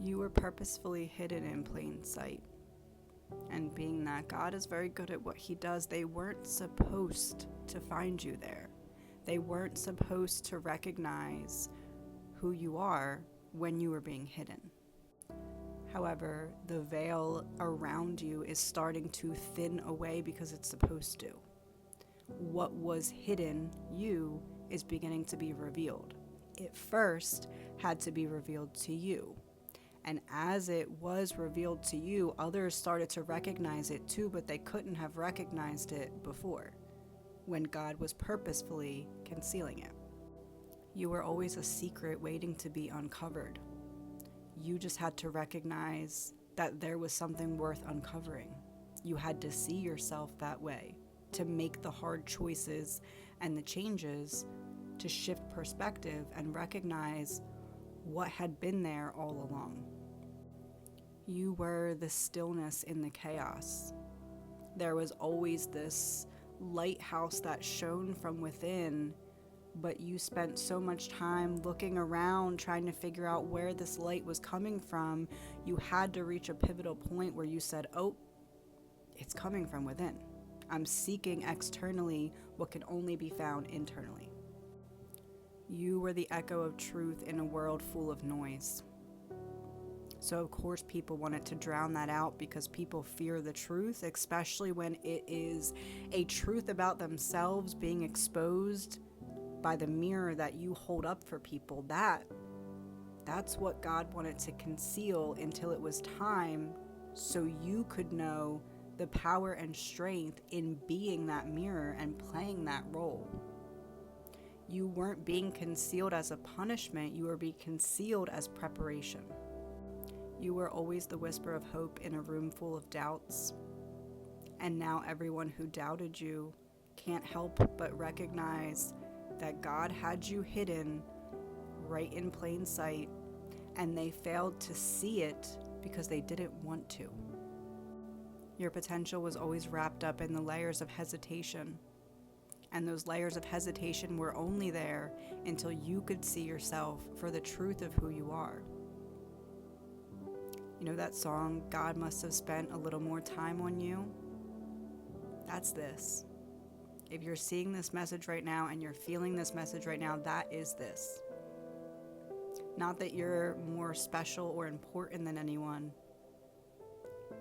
You were purposefully hidden in plain sight. And being that God is very good at what he does, they weren't supposed to find you there. They weren't supposed to recognize who you are when you were being hidden. However, the veil around you is starting to thin away because it's supposed to. What was hidden, you, is beginning to be revealed. It first had to be revealed to you. And as it was revealed to you, others started to recognize it too, but they couldn't have recognized it before, when God was purposefully concealing it. You were always a secret waiting to be uncovered. You just had to recognize that there was something worth uncovering. You had to see yourself that way, to make the hard choices and the changes to shift perspective and recognize what had been there all along. You were the stillness in the chaos. There was always this lighthouse that shone from within, but you spent so much time looking around trying to figure out where this light was coming from. You had to reach a pivotal point where you said, oh, it's coming from within. I'm seeking externally what can only be found internally. You were the echo of truth in a world full of noise. So of course people wanted to drown that out because people fear the truth, especially when it is a truth about themselves being exposed by the mirror that you hold up for people. That's what God wanted to conceal until it was time so you could know the power and strength in being that mirror and playing that role. You weren't being concealed as a punishment, you were being concealed as preparation. You were always the whisper of hope in a room full of doubts. And now everyone who doubted you can't help but recognize that God had you hidden right in plain sight, and they failed to see it because they didn't want to. Your potential was always wrapped up in the layers of hesitation, and those layers of hesitation were only there until you could see yourself for the truth of who you are. You know that song, God Must Have Spent a Little More Time on You? That's this. If you're seeing this message right now and you're feeling this message right now, that is this. Not that you're more special or important than anyone,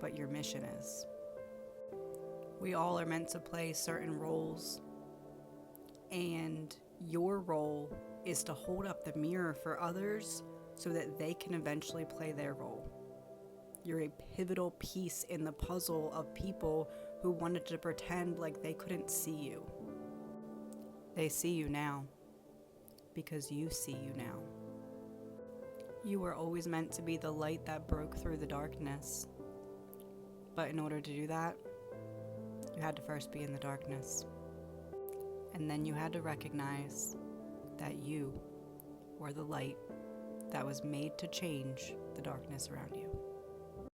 but your mission is. We all are meant to play certain roles, and your role is to hold up the mirror for others so that they can eventually play their role. You're a pivotal piece in the puzzle of people who wanted to pretend like they couldn't see you. They see you now because you see you now. You were always meant to be the light that broke through the darkness. But in order to do that, you had to first be in the darkness. And then you had to recognize that you were the light that was made to change the darkness around you.